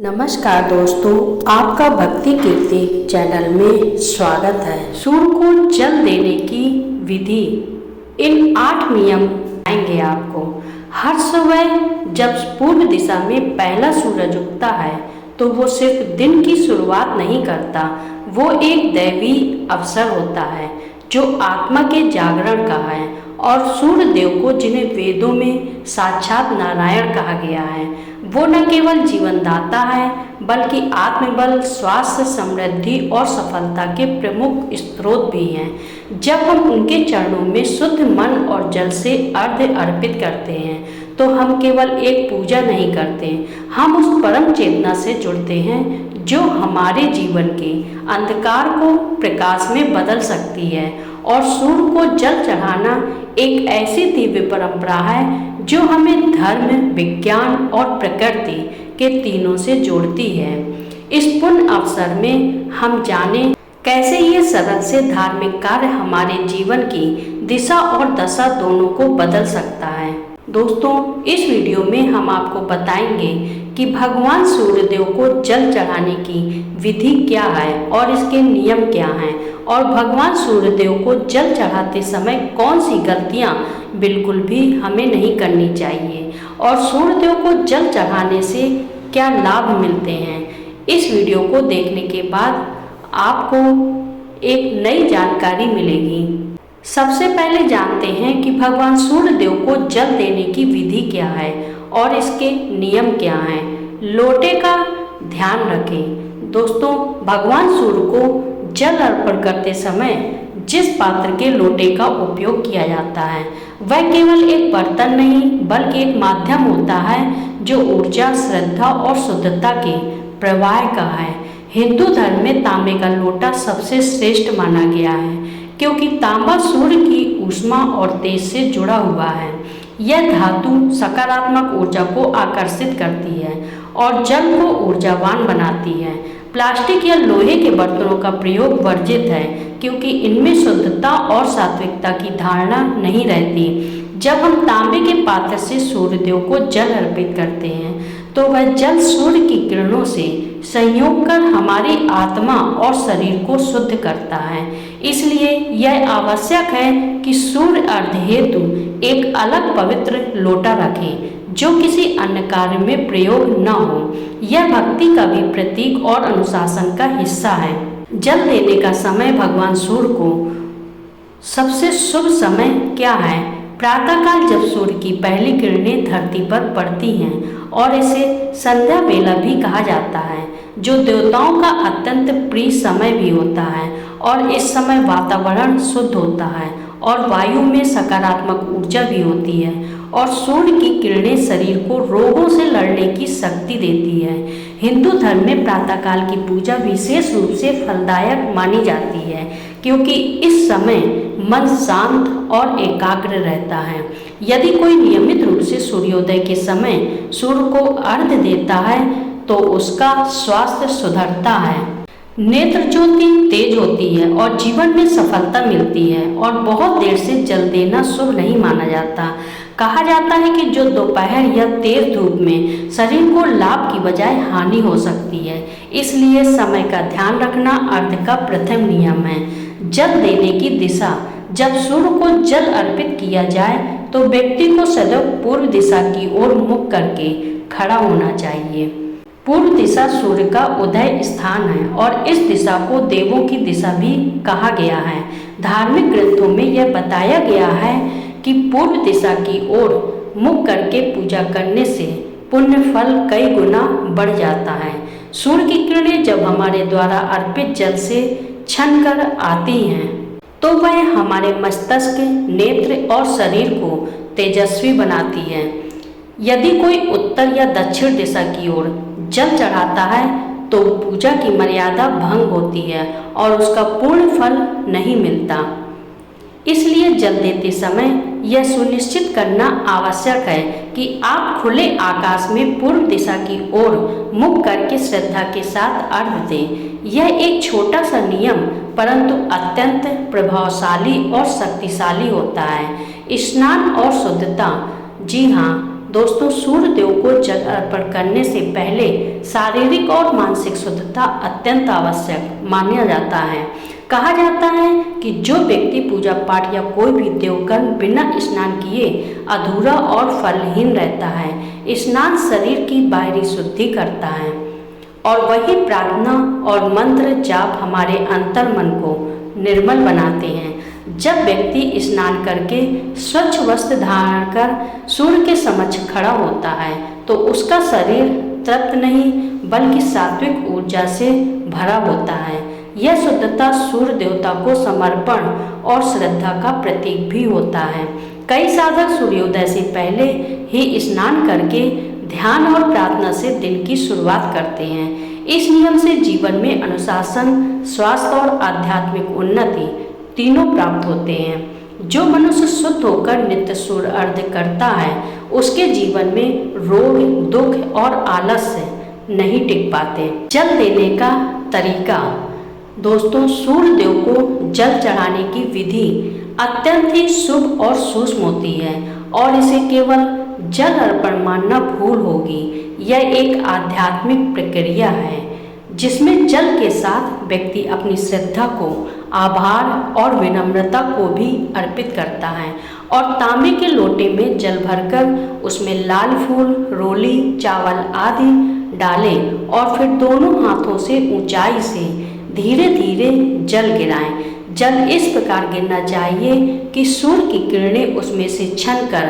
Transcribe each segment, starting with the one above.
नमस्कार दोस्तों, आपका भक्ति कीर्ति चैनल में स्वागत है। सूर्य को जल देने की विधि, इन 8 नियम आएंगे आपको। हर सुबह जब पूर्व दिशा में पहला सूरज उगता है तो वो सिर्फ दिन की शुरुआत नहीं करता, वो एक दैवी अवसर होता है जो आत्मा के जागरण का है। और सूर्य देव को, जिन्हें वेदों में साक्षात नारायण कहा गया है, वो न केवल जीवनदाता है बल्कि आत्मबल, स्वास्थ्य, समृद्धि और सफलता के प्रमुख स्रोत भी हैं। जब हम उनके चरणों में शुद्ध मन और जल से अर्घ्य अर्पित करते हैं तो हम केवल एक पूजा नहीं करते, हम उस परम चेतना से जुड़ते हैं जो हमारे जीवन के अंधकार को प्रकाश में बदल सकती है। और सूर्य को जल चढ़ाना एक ऐसी दिव्य परंपरा है जो हमें धर्म, विज्ञान और प्रकृति के तीनों से जोड़ती है। इस पुण्य अवसर में हम जाने कैसे ये सरल से धार्मिक कार्य हमारे जीवन की दिशा और दशा दोनों को बदल सकता है। दोस्तों, इस वीडियो में हम आपको बताएंगे कि भगवान सूर्यदेव को जल चढ़ाने की विधि क्या है और इसके नियम क्या हैं, और भगवान सूर्यदेव को जल चढ़ाते समय कौन सी गलतियां बिल्कुल भी हमें नहीं करनी चाहिए, और सूर्यदेव को जल चढ़ाने से क्या लाभ मिलते हैं। इस वीडियो को देखने के बाद आपको एक नई जानकारी मिलेगी। सबसे पहले जानते हैं कि भगवान सूर्यदेव को जल देने की विधि क्या है और इसके नियम क्या हैं। लोटे का ध्यान रखें। दोस्तों, भगवान सूर्य को जल अर्पण करते समय जिस पात्र के लोटे का उपयोग किया जाता है वह केवल एक बर्तन नहीं बल्कि एक माध्यम होता है जो ऊर्जा, श्रद्धा और शुद्धता के प्रवाह का है। हिंदू धर्म में तांबे का लोटा सबसे श्रेष्ठ माना गया है क्योंकि तांबा सूर्य की ऊष्मा और तेज से जुड़ा हुआ है। यह धातु सकारात्मक ऊर्जा को आकर्षित करती है और जल को ऊर्जावान बनाती है। प्लास्टिक या लोहे के बर्तनों का प्रयोग वर्जित है क्योंकि इनमें शुद्धता और सात्विकता की धारणा नहीं रहती। जब हम तांबे के पात्र से सूर्यदेव को जल अर्पित करते हैं तो वह जल सूर्य की किरणों से संयोग कर हमारी आत्मा और शरीर को शुद्ध करता है। इसलिए यह आवश्यक है कि सूर्य अर्घ्य हेतु एक अलग पवित्र लोटा रखें जो किसी अन्य कार्य में प्रयोग न हो। यह भक्ति का भी प्रतीक और अनुशासन का हिस्सा है। जल देने का समय भगवान सूर्य को सबसे शुभ समय क्या है? प्रातःकाल, जब सूर्य की पहली किरणें धरती पर पड़ती हैं और इसे संध्या बेला भी कहा जाता है, जो देवताओं का अत्यंत प्रिय समय भी होता है। और इस समय वातावरण शुद्ध होता है और वायु में सकारात्मक ऊर्जा भी होती है और सूर्य की किरणें शरीर को रोगों से लड़ने की शक्ति देती है। हिंदू धर्म में प्रातःकाल की पूजा विशेष रूप से फलदायक मानी जाती है क्योंकि इस समय मन शांत और एकाग्र रहता है। यदि कोई नियमित रूप से सूर्योदय के समय सूर्य को अर्घ्य देता है तो उसका स्वास्थ्य सुधरता है, नेत्र ज्योति तेज होती है और जीवन में सफलता मिलती है। और बहुत देर से जल देना शुभ नहीं माना जाता। कहा जाता है कि जो दोपहर या तेज धूप में शरीर को लाभ की बजाय हानि हो सकती है, इसलिए समय का ध्यान रखना अर्घ्य का प्रथम नियम है। जल देने की दिशा, जब सूर्य को जल अर्पित किया जाए तो व्यक्ति को सदैव पूर्व दिशा की ओर मुख करके खड़ा होना चाहिए। पूर्व दिशा सूर्य का उदय स्थान है और इस दिशा को देवों की दिशा भी कहा गया है। धार्मिक ग्रंथों में यह बताया गया है कि पूर्व दिशा की ओर मुख करके पूजा करने से पुण्य फल कई गुना बढ़ जाता है। सूर्य की किरणें जब हमारे द्वारा अर्पित जल से छन कर आती हैं तो वह हमारे मस्तिष्क, नेत्र और शरीर को तेजस्वी बनाती है। यदि कोई उत्तर या दक्षिण दिशा की ओर जल चढ़ाता है तो पूजा की मर्यादा भंग होती है और उसका पूर्ण फल नहीं मिलता। इसलिए जल देते समय यह सुनिश्चित करना आवश्यक है कि आप खुले आकाश में पूर्व दिशा की ओर मुख करके श्रद्धा के साथ अर्घ्य दें। यह एक छोटा सा नियम परंतु अत्यंत प्रभावशाली और शक्तिशाली होता है। स्नान और शुद्धता, जी हाँ, दोस्तों, सूर्य देव को जल अर्पण करने से पहले शारीरिक और मानसिक शुद्धता अत्यंत आवश्यक माना जाता है। कहा जाता है कि जो व्यक्ति पूजा पाठ या कोई भी देवकर्म बिना स्नान किए अधूरा और फलहीन रहता है। स्नान शरीर की बाहरी शुद्धि करता है और वही प्रार्थना और मंत्र जाप हमारे अंतर मन को निर्मल बनाते हैं। जब व्यक्ति स्नान करके स्वच्छ वस्त्र धारण कर सूर्य के समक्ष खड़ा होता है तो उसका शरीर तृप्त नहीं बल्कि सात्विक ऊर्जा से भरा होता है। यह शुद्धता सूर्य देवता को समर्पण और श्रद्धा का प्रतीक भी होता है। कई साधक सूर्योदय से पहले ही स्नान करके ध्यान और प्रार्थना से दिन की शुरुआत करते हैं। इस नियम से जीवन में अनुशासन, स्वास्थ्य और आध्यात्मिक उन्नति तीनों प्राप्त होते हैं। जो मनुष्य शुद्ध होकर नित्य सूर्य अर्घ्य करता है उसके जीवन में रोग, दुख और आलस्य नहीं टिक पाते। जल देने का तरीका। दोस्तों, सूर्य देव को जल चढ़ाने की विधि अत्यंत ही शुभ और सूक्ष्म होती है और इसे केवल जल अर्पण मानना भूल होगी। यह एक आध्यात्मिक प्रक्रिया है जिसमें जल के साथ व्यक्ति अपनी श्रद्धा को, आभार और विनम्रता को भी अर्पित करता है और तांबे के लोटे में जल भरकर उसमें लाल फूल, रोली, चावल आदि डालें और फिर दोनों हाथों से ऊंचाई से धीरे धीरे जल गिराएं। जल इस प्रकार गिरना चाहिए कि सूर्य की किरणें उसमें से छनकर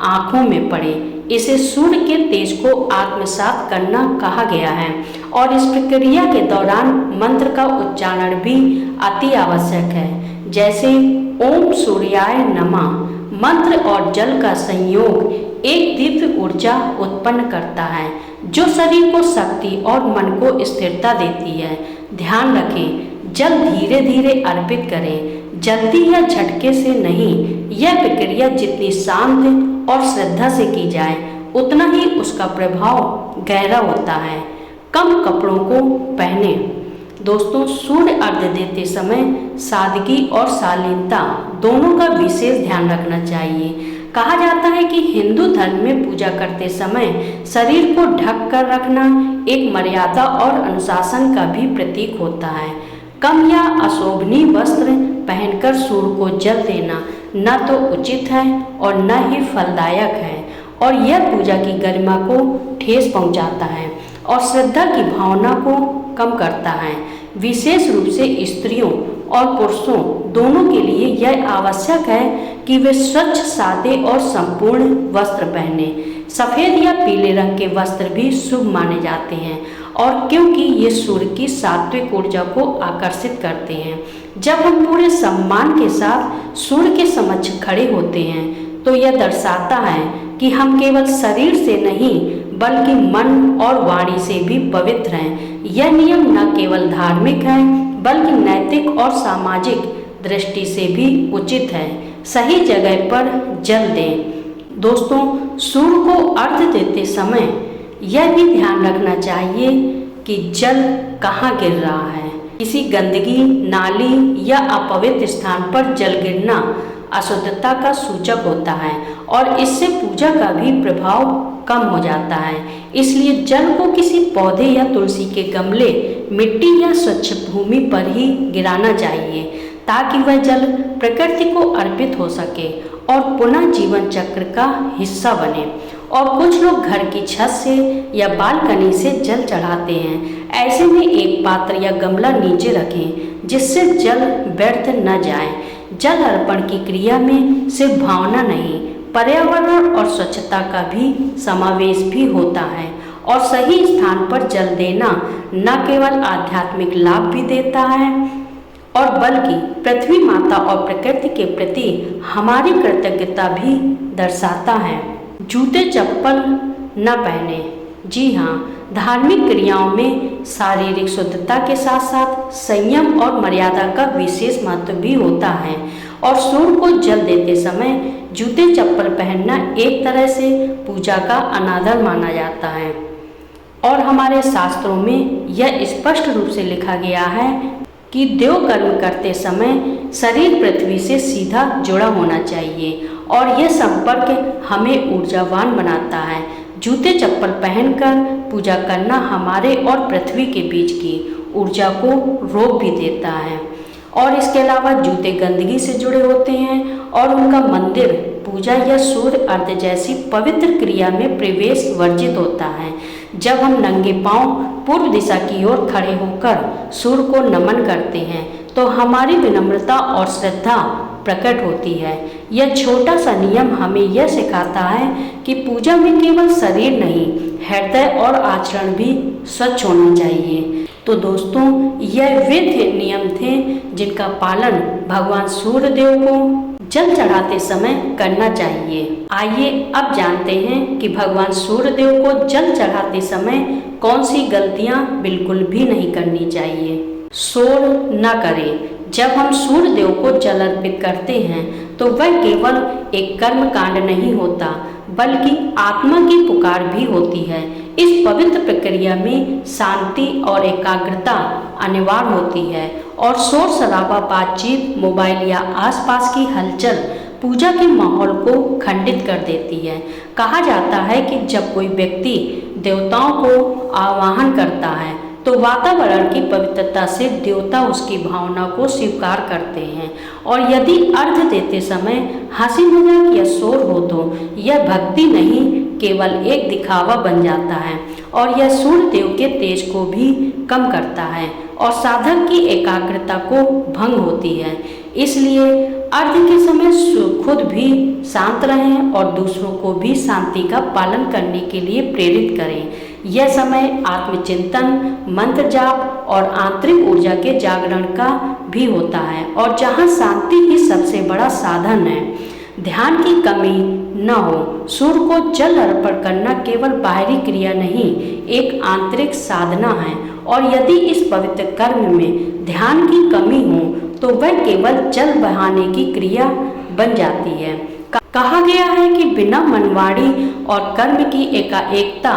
आंखों में पड़े। इसे सूर्य के तेज को आत्मसात करना कहा गया है और इस प्रक्रिया के दौरान मंत्र का उच्चारण भी अति आवश्यक है, जैसे ओम सूर्याय नमः। मंत्र और जल का संयोग एक दिव्य ऊर्जा उत्पन्न करता है जो शरीर को शक्ति और मन को स्थिरता देती है। ध्यान रखें, जल धीरे धीरे अर्पित करें, जल्दी या झटके से नहीं। यह प्रक्रिया जितनी शांत और श्रद्धा से की जाए उतना ही उसका प्रभाव गहरा होता है। कम कपड़ों को पहने। दोस्तों, सूर्य अर्घ्य देते समय सादगी और शालीनता दोनों का विशेष ध्यान रखना चाहिए। कहा जाता है कि हिंदू धर्म में पूजा करते समय शरीर को ढक कर रखना एक मर्यादा और अनुशासन का भी प्रतीक होता है। कम या अशोभनीय वस्त्र पहनकर सूर्य को जल देना न तो उचित है और न ही फलदायक है और यह पूजा की गरिमा को ठेस पहुंचाता है और श्रद्धा की भावना को कम करता है। विशेष रूप से स्त्रियों और पुरुषों दोनों के लिए यह आवश्यक है कि वे स्वच्छ, सादे और संपूर्ण वस्त्र पहने। सफ़ेद या पीले रंग के वस्त्र भी शुभ माने जाते हैं और क्योंकि ये सूर्य की सात्विक ऊर्जा को आकर्षित करते हैं। जब हम पूरे सम्मान के साथ सूर्य के समक्ष खड़े होते हैं तो यह दर्शाता है कि हम केवल शरीर से नहीं बल्कि मन और वाणी से भी पवित्र हैं। यह नियम न केवल धार्मिक है बल्कि नैतिक और सामाजिक दृष्टि से भी उचित है। सही जगह पर जल दें। दोस्तों, सूर्य को अर्घ्य देते समय यह भी ध्यान रखना चाहिए कि जल कहाँ गिर रहा है। किसी गंदगी, नाली या अपवित्र स्थान पर जल गिरना अशुद्धता का सूचक होता है और इससे पूजा का भी प्रभाव कम हो जाता है। इसलिए जल को किसी पौधे या तुलसी के गमले, मिट्टी या स्वच्छ भूमि पर ही गिराना चाहिए ताकि वह जल प्रकृति को अर्पित हो सके और पुनः जीवन चक्र का हिस्सा बने। और कुछ लोग घर की छत से या बालकनी से जल चढ़ाते हैं। ऐसे में एक पात्र या गमला नीचे रखें जिससे जल व्यर्थ न जाए। जल अर्पण की क्रिया में सिर्फ भावना नहीं, पर्यावरण और स्वच्छता का भी समावेश भी होता है और सही स्थान पर जल देना न केवल आध्यात्मिक लाभ भी देता है और बल्कि पृथ्वी माता और प्रकृति के प्रति हमारी कृतज्ञता भी दर्शाता है। जूते चप्पल न पहने। जी हाँ, धार्मिक क्रियाओं में शारीरिक शुद्धता के साथ साथ संयम और मर्यादा का विशेष महत्व भी होता है और सूर्य को जल देते समय जूते चप्पल पहनना एक तरह से पूजा का अनादर माना जाता है और हमारे शास्त्रों में यह स्पष्ट रूप से लिखा गया है कि देव कर्म करते समय शरीर पृथ्वी से सीधा जुड़ा होना चाहिए और यह संपर्क हमें ऊर्जावान बनाता है। जूते चप्पल पहनकर पूजा करना हमारे और पृथ्वी के बीच की ऊर्जा को रोक भी देता है। और इसके अलावा जूते गंदगी से जुड़े होते हैं और उनका मंदिर, पूजा या सूर्य अर्घ जैसी पवित्र क्रिया में प्रवेश वर्जित होता है। जब हम नंगे पांव पूर्व दिशा की ओर खड़े होकर सूर्य को नमन करते हैं तो हमारी विनम्रता और श्रद्धा प्रकट होती है। यह छोटा सा नियम हमें यह सिखाता है कि पूजा में केवल शरीर नहीं, हृदय और आचरण भी स्वच्छ होना चाहिए। तो दोस्तों, यह वे नियम थे जिनका पालन भगवान सूर्य देव को जल चढ़ाते समय करना चाहिए। आइए अब जानते हैं कि भगवान सूर्य देव को जल चढ़ाते समय कौन सी गलतियां बिल्कुल भी नहीं करनी चाहिए। शोर न करें। जब हम सूर्य देव को जल अर्पित करते हैं तो वह केवल एक कर्म कांड नहीं होता, बल्कि आत्मा की पुकार भी होती है। इस पवित्र प्रक्रिया में शांति और एकाग्रता अनिवार्य होती है और शोर शराबा, बातचीत, मोबाइल या आसपास की हलचल पूजा के माहौल को खंडित कर देती है। कहा जाता है कि जब कोई व्यक्ति देवताओं को आवाहन करता है तो वातावरण की पवित्रता से देवता उसकी भावना को स्वीकार करते हैं। और यदि अर्घ देते समय हंसी मजाक या शोर हो तो यह भक्ति नहीं, केवल एक दिखावा बन जाता है और यह सूर्य देव के तेज को भी कम करता है और साधक की एकाग्रता को भंग होती है। इसलिए अर्घ के समय खुद भी शांत रहें और दूसरों को भी शांति का पालन करने के लिए प्रेरित करें। यह समय आत्मचिंतन, मंत्र जाप और आंतरिक ऊर्जा के जागरण का भी होता है और जहाँ शांति ही सबसे बड़ा साधन है। ध्यान की कमी न हो। सूर्य को जल अर्पण करना केवल बाहरी क्रिया नहीं, एक आंतरिक साधना है और यदि इस पवित्र कर्म में ध्यान की कमी हो तो वह केवल जल बहाने की क्रिया बन जाती है। कहा गया है कि बिना मनवाड़ी और कर्म की एकाएकता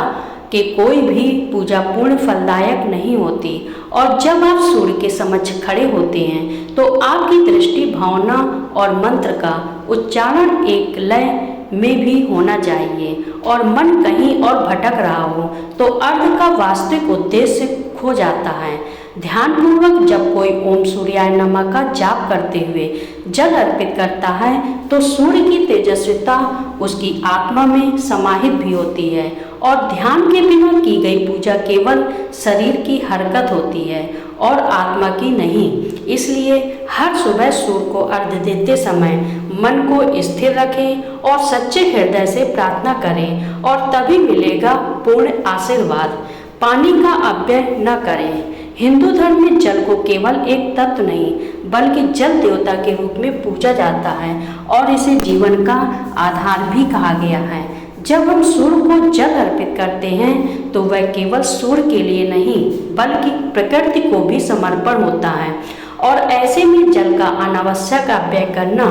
के कोई भी पूजा पूर्ण फलदायक नहीं होती। और जब आप सूर्य के समक्ष खड़े होते हैं तो आपकी दृष्टि, भावना और मंत्र का उच्चारण एक लय में भी होना चाहिए और मन कहीं और भटक रहा हो तो अर्घ का वास्तविक उद्देश्य खो जाता है। ध्यानपूर्वक जब कोई ओम सूर्याय नमः का जाप करते हुए जल अर्पित करता है तो सूर्य की तेजस्विता उसकी आत्मा में समाहित भी होती है और ध्यान के बिना की गई पूजा केवल शरीर की हरकत होती है और आत्मा की नहीं। इसलिए हर सुबह सूर्य को अर्घ देते समय मन को स्थिर रखें और सच्चे हृदय से प्रार्थना करें और तभी मिलेगा पूर्ण आशीर्वाद। पानी का अपव्यय न करें। हिंदू धर्म में जल को केवल एक तत्व नहीं बल्कि जल देवता के रूप में पूजा जाता है और इसे जीवन का आधार भी कहा गया है। जब हम सूर्य को जल अर्पित करते हैं तो वह केवल सूर्य के लिए नहीं बल्कि प्रकृति को भी समर्पण होता है और ऐसे में जल का अनावश्यक अपव्यय करना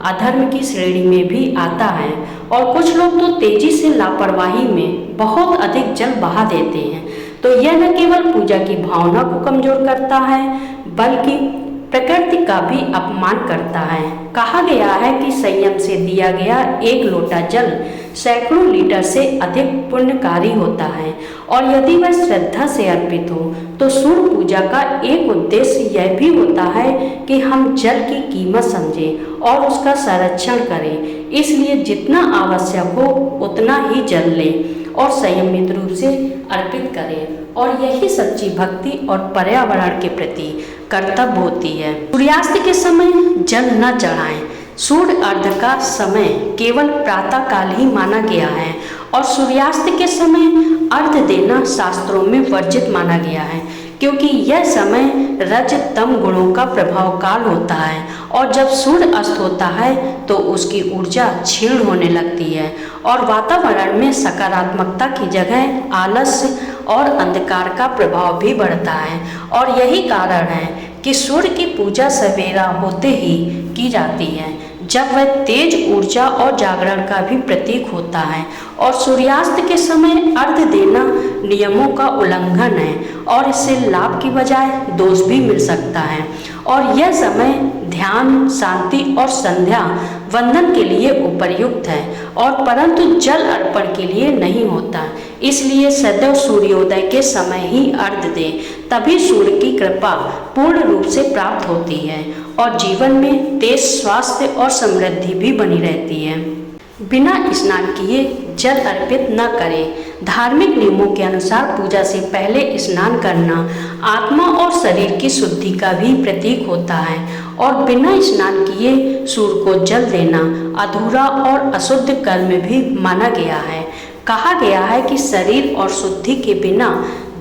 अधर्म की श्रेणी में भी आता है। और कुछ लोग तो तेजी से लापरवाही में बहुत अधिक जल बहा देते हैं। तो यह न केवल पूजा की भावना को कमजोर करता है बल्कि प्रकृति का भी अपमान करता है। कहा गया है कि संयम से दिया गया एक लोटा जल सैकड़ों लीटर से अधिक पुण्यकारी होता है और यदि वह श्रद्धा से अर्पित हो तो सूर्य पूजा का एक उद्देश्य यह भी होता है कि हम जल की कीमत समझें और उसका संरक्षण करें। इसलिए जितना आवश्यक हो उतना ही जल लें और संयमित रूप से अर्पित करें और यही सच्ची भक्ति और पर्यावरण के प्रति कर्तव्य होती है। सूर्यास्त के समय जल न चढ़ाएं। सूर्य अर्घ का समय केवल प्रातः काल ही माना गया है और सूर्यास्त के समय अर्घ देना शास्त्रों में वर्जित माना गया है क्योंकि यह समय रज तम गुणों का प्रभाव काल होता है और जब सूर्य अस्त होता है तो उसकी ऊर्जा क्षीण होने लगती है और वातावरण में सकारात्मकता की जगह आलस्य और अंधकार का प्रभाव भी बढ़ता है। और यही कारण है कि सूर्य की पूजा सवेरा होते ही की जाती है जब वह तेज ऊर्जा और जागरण का भी प्रतीक होता है और सूर्यास्त के समय अर्घ देना नियमों का उल्लंघन है और इससे लाभ की बजाय दोष भी मिल सकता है। और यह समय ध्यान, शांति और संध्या वंदन के लिए उपयुक्त है और परंतु जल अर्पण के लिए नहीं होता। इसलिए सदैव सूर्योदय के समय ही अर्घ दें, तभी सूर्य की कृपा पूर्ण रूप से प्राप्त होती है और जीवन में तेज स्वास्थ्य और समृद्धि भी बनी रहती है। बिना स्नान किए जल अर्पित न करें। धार्मिक नियमों के अनुसार पूजा से पहले स्नान करना आत्मा और शरीर की शुद्धि का भी प्रतीक होता है और बिना स्नान किए सूर्य को जल देना अधूरा और अशुद्ध कर्म भी माना गया है। कहा गया है कि शरीर और शुद्धि के बिना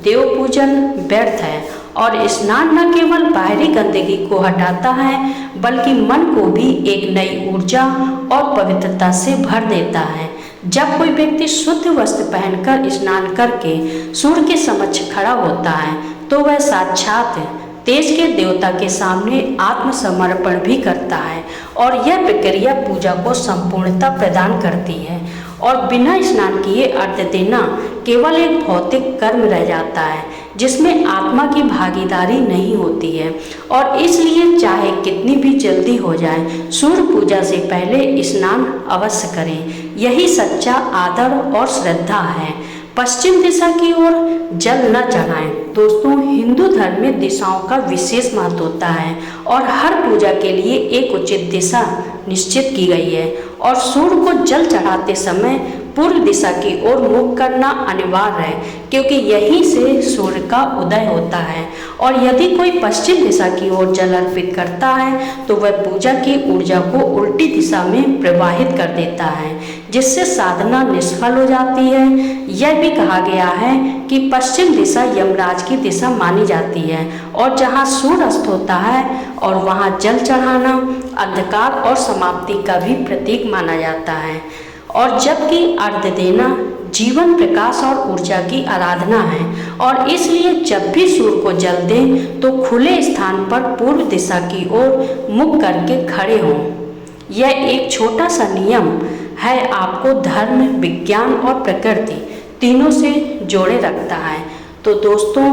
देव पूजन व्यर्थ है और स्नान न केवल बाहरी गंदगी को हटाता है बल्कि मन को भी एक नई ऊर्जा और पवित्रता से भर देता है। जब कोई व्यक्ति शुद्ध वस्त्र पहनकर स्नान करके सूर्य के समक्ष खड़ा होता है तो वह साक्षात तेज के देवता के सामने आत्मसमर्पण भी करता है और यह प्रक्रिया पूजा को संपूर्णता प्रदान करती है। और बिना स्नान किए अर्घ्य देना केवल एक भौतिक कर्म रह जाता है जिसमें आत्मा की भागीदारी नहीं होती है और इसलिए चाहे कितनी भी जल्दी हो जाए सूर्य पूजा से पहले स्नान अवश्य करें। यही सच्चा आदर और श्रद्धा है। पश्चिम दिशा की ओर जल न चढ़ाएं। दोस्तों, हिंदू धर्म में दिशाओं का विशेष महत्व होता है और हर पूजा के लिए एक उचित दिशा निश्चित की गई है और सूर्य को जल चढ़ाते समय पूर्व दिशा की ओर मुख करना अनिवार्य है क्योंकि यहीं से सूर्य का उदय होता है और यदि कोई पश्चिम दिशा की ओर जल अर्पित करता है तो वह पूजा की ऊर्जा को उल्टी दिशा में प्रवाहित कर देता है जिससे साधना निष्फल हो जाती है। यह भी कहा गया है कि पश्चिम दिशा यमराज की दिशा मानी जाती है और जहाँ सूर्य अस्त होता है और वहाँ जल चढ़ाना अंधकार और समाप्ति का भी प्रतीक माना जाता है। और जबकि अर्घ्य देना जीवन, प्रकाश और ऊर्जा की आराधना है और इसलिए जब भी सूर्य को जल दें तो खुले स्थान पर पूर्व दिशा की ओर मुख करके खड़े हों। यह एक छोटा सा नियम है, आपको धर्म, विज्ञान और प्रकृति तीनों से जोड़े रखता है। तो दोस्तों,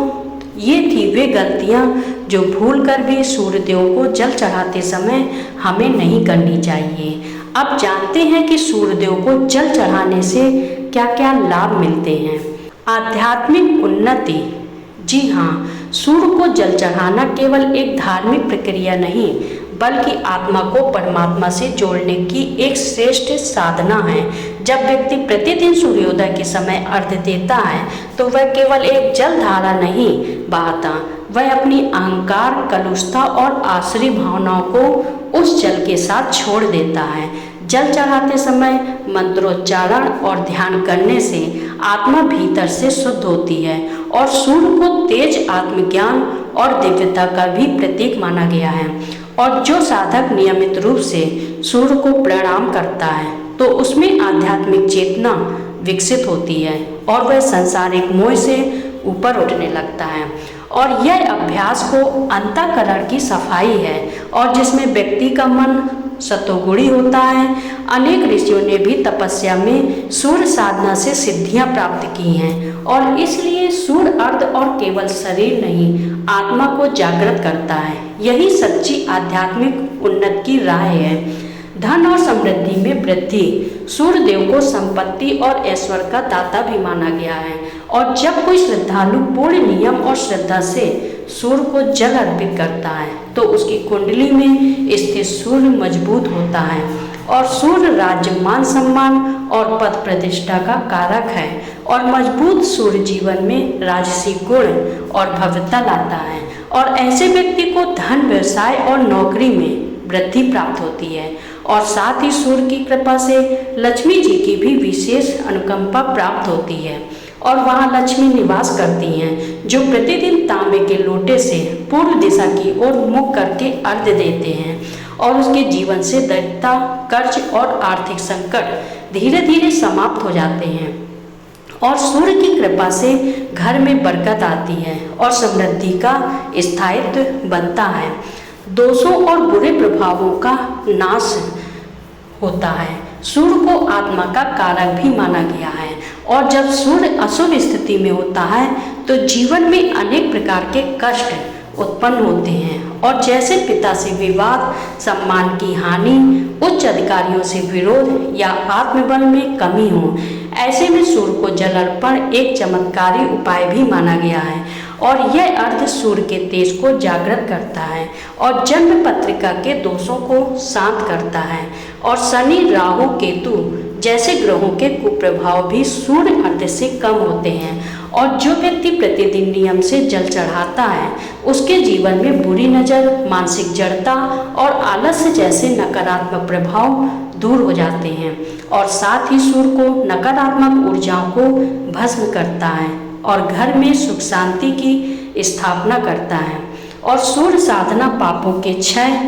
ये थी वे गलतियाँ जो भूलकर भी सूर्यदेव को जल चढ़ाते समय हमें नहीं करनी चाहिए। अब जानते हैं कि सूर्यदेव को जल चढ़ाने से क्या क्या लाभ मिलते हैं। आध्यात्मिक उन्नति। जी हाँ, सूर्य को जल चढ़ाना केवल एक धार्मिक प्रक्रिया नहीं बल्कि आत्मा को परमात्मा से जोड़ने की एक श्रेष्ठ साधना है। जब व्यक्ति प्रतिदिन सूर्योदय के समय अर्घ्य देता है तो वह केवल एक जल धारा नहीं बहाता, वह अपनी अहंकार, कलुषता और आसुरी भावनाओं को उस जल के साथ छोड़ देता है। जल चढ़ाते समय मंत्रोच्चारण और ध्यान करने से आत्मा भीतर से शुद्ध होती है और सूर्य को तेज आत्मज्ञान और दिव्यता का भी प्रतीक माना गया है। और जो साधक नियमित रूप से सूर्य को प्रणाम करता है तो उसमें आध्यात्मिक चेतना विकसित होती है और वह सांसारिक मोह से ऊपर उठने लगता है। और यह अभ्यास को अंतःकरण की सफाई है और जिसमें व्यक्ति का मन सतोगुणी होता है। अनेक ऋषियों ने भी तपस्या में सूर्य साधना से सिद्धियां प्राप्त की हैं और इसलिए सूर्य अर्घ्य और केवल शरीर नहीं आत्मा को जागृत करता है। यही सच्ची आध्यात्मिक उन्नति की राह है। धन और समृद्धि में वृद्धि। सूर्य देव को संपत्ति और ऐश्वर्य का दाता भी माना गया है और जब कोई श्रद्धालु पूर्ण नियम और श्रद्धा से सूर्य को जल अर्पित करता है तो उसकी कुंडली में स्थित सूर्य मजबूत होता है और सूर्य राज्य, मान सम्मान और पद प्रतिष्ठा का कारक है और मजबूत सूर्य जीवन में राजसी गुण और भव्यता लाता है और ऐसे व्यक्ति को धन, व्यवसाय और नौकरी में वृद्धि प्राप्त होती है और साथ ही सूर्य की कृपा से लक्ष्मी जी की भी विशेष अनुकंपा प्राप्त होती है और वहाँ लक्ष्मी निवास करती हैं जो प्रतिदिन तांबे के लोटे से पूर्व दिशा की ओर मुख करके अर्घ्य देते हैं और उसके जीवन से दरिद्रता, कर्ज और आर्थिक संकट धीरे धीरे समाप्त हो जाते हैं और सूर्य की कृपा से घर में बरकत आती है और समृद्धि का स्थायित्व बनता है। दोषों और बुरे प्रभावों का नाश होता है। सूर्य को आत्मा का कारक भी माना गया है और जब सूर्य अशुभ स्थिति में होता है तो जीवन में अनेक प्रकार के कष्ट उत्पन्न होते हैं और जैसे पिता से विवाद, सम्मान की हानि, उच्च अधिकारियों से विरोध या आत्मबल में कमी हो। ऐसे में सूर्य को जल अर्पण एक चमत्कारी उपाय भी माना गया है और यह अर्थ सूर्य के तेज को जागृत करता है और जन्म पत्रिका के दोषों को शांत करता है और शनि, राहु, केतु जैसे ग्रहों के कुप्रभाव भी सूर्य अर्थ से कम होते हैं और जो व्यक्ति प्रतिदिन नियम से जल चढ़ाता है उसके जीवन में बुरी नज़र, मानसिक जड़ता और आलस्य जैसे नकारात्मक प्रभाव दूर हो जाते हैं और साथ ही सूर्य को नकारात्मक ऊर्जाओं को भस्म करता है और घर में सुख शांति की स्थापना करता है और सूर्य साधना पापों के क्षय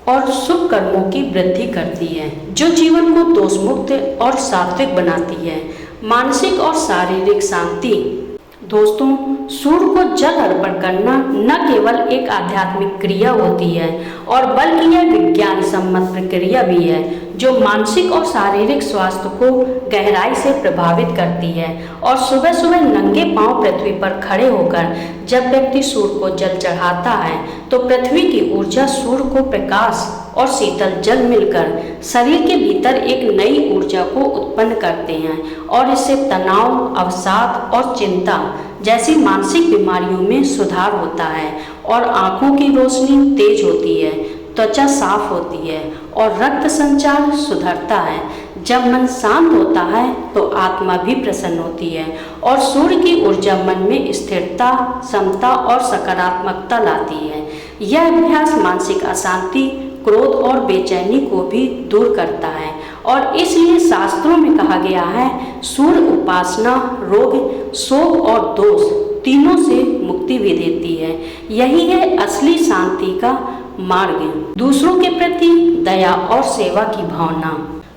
और शुभ कर्मों की वृद्धि करती है जो जीवन को दोष मुक्त और सात्विक बनाती है। मानसिक और शारीरिक शांति। दोस्तों, सूर्य को जल अर्पण करना न केवल एक आध्यात्मिक क्रिया होती है और बल्कि यह विज्ञान सम्मत प्रक्रिया भी है जो मानसिक और शारीरिक स्वास्थ्य को गहराई से प्रभावित करती है और सुबह सुबह नंगे पांव पृथ्वी पर खड़े होकर जब व्यक्ति सूर्य को जल चढ़ाता है तो पृथ्वी की ऊर्जा सूर्य को प्रकाश और शीतल जल मिलकर शरीर के भीतर एक नई ऊर्जा को उत्पन्न करते हैं और इससे तनाव, अवसाद और चिंता जैसी मानसिक बीमारियों में सुधार होता है और आंखों की रोशनी तेज होती है, त्वचा साफ होती है और रक्त संचार सुधरता है। जब मन शांत होता है तो आत्मा भी प्रसन्न होती है और सूर्य की ऊर्जा मन में स्थिरता, समता और सकारात्मकता लाती है। यह अभ्यास मानसिक अशांति, क्रोध और बेचैनी को भी दूर करता है और इसलिए शास्त्रों में कहा गया है सूर्य उपासना रोग, शोक और दोष तीनों से मुक्ति भी देती है। यही है असली शांति का मार्ग। दूसरों के प्रति दया और सेवा की भावना।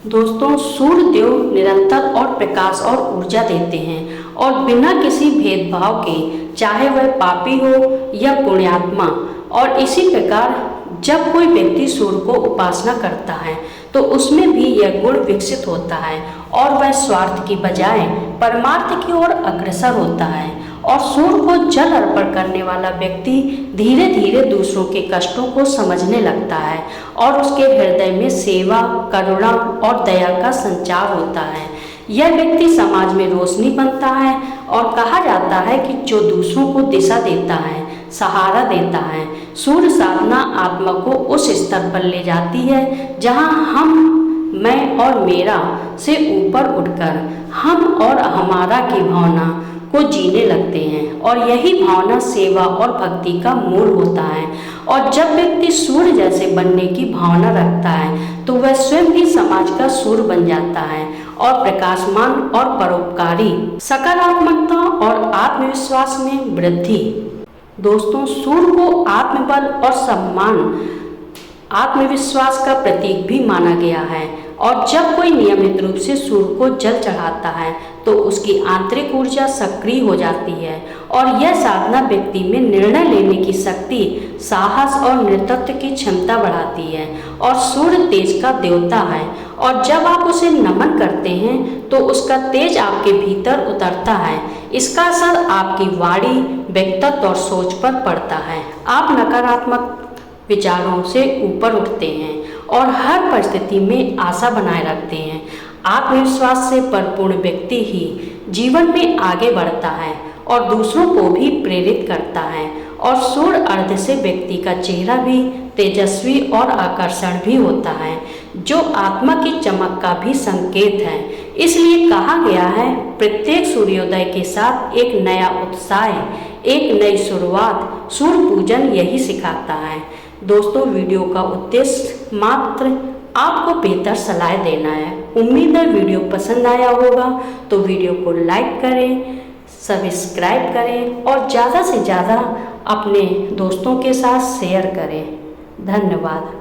दोस्तों, सूर्य देव निरंतर और प्रकाश और ऊर्जा देते हैं और बिना किसी भेदभाव के, चाहे वह पापी हो या पुण्यात्मा। और इसी प्रकार जब कोई व्यक्ति सूर्य को उपासना करता है तो उसमें भी यह गुण विकसित होता है और वह स्वार्थ की बजाय परमार्थ की ओर अग्रसर होता है और सूर्य को जल अर्पण करने वाला व्यक्ति धीरे धीरे दूसरों के कष्टों को समझने लगता है और उसके हृदय में सेवा, करुणा और दया का संचार होता है। यह व्यक्ति समाज में रोशनी बनता है और कहा जाता है कि जो दूसरों को दिशा देता है, सहारा देता है। सूर्य साधना आत्मा को उस स्तर पर ले जाती है जहां हम, मैं और मेरा से ऊपर उठकर हम और हमारा की भावना को जीने लगते हैं और यही भावना सेवा और भक्ति का मूल होता है। और जब व्यक्ति सूर्य जैसे बनने की भावना रखता है तो वह स्वयं भी समाज का सूर्य बन जाता है और प्रकाशमान और परोपकारी, सकारात्मकता और आत्मविश्वास में वृद्धि। दोस्तों, सूर्य को आत्मबल और सम्मान, आत्मविश्वास का प्रतीक भी माना गया है और जब कोई नियमित रूप से सूर्य को जल चढ़ाता है तो उसकी आंतरिक ऊर्जा सक्रिय हो जाती है और यह साधना व्यक्ति में निर्णय लेने की शक्ति, साहस और नेतृत्व की क्षमता बढ़ाती है। और सूर्य तेज का देवता है और जब आप उसे नमन करते हैं तो उसका तेज आपके भीतर उतरता है। इसका असर आपकी वाणी, व्यक्तित्व और सोच पर पड़ता है। आप नकारात्मक विचारों से ऊपर उठते हैं और हर परिस्थिति में आशा बनाए रखते हैं। आत्मविश्वास से परिपूर्ण व्यक्ति ही जीवन में आगे बढ़ता है और दूसरों को भी प्रेरित करता है। और सूर्य अर्ध से व्यक्ति का चेहरा भी तेजस्वी और आकर्षण भी होता है, जो आत्मा की चमक का भी संकेत है। इसलिए कहा गया है, प्रत्येक सूर्योदय के साथ एक नया उत्साह, एक नई शुरुआत। सूर्य पूजन यही सिखाता है। दोस्तों, वीडियो का उद्देश्य मात्र आपको बेहतर सलाह देना है। उम्मीद है वीडियो पसंद आया होगा, तो वीडियो को लाइक करें, सब्सक्राइब करें और ज़्यादा से ज़्यादा अपने दोस्तों के साथ शेयर करें। धन्यवाद।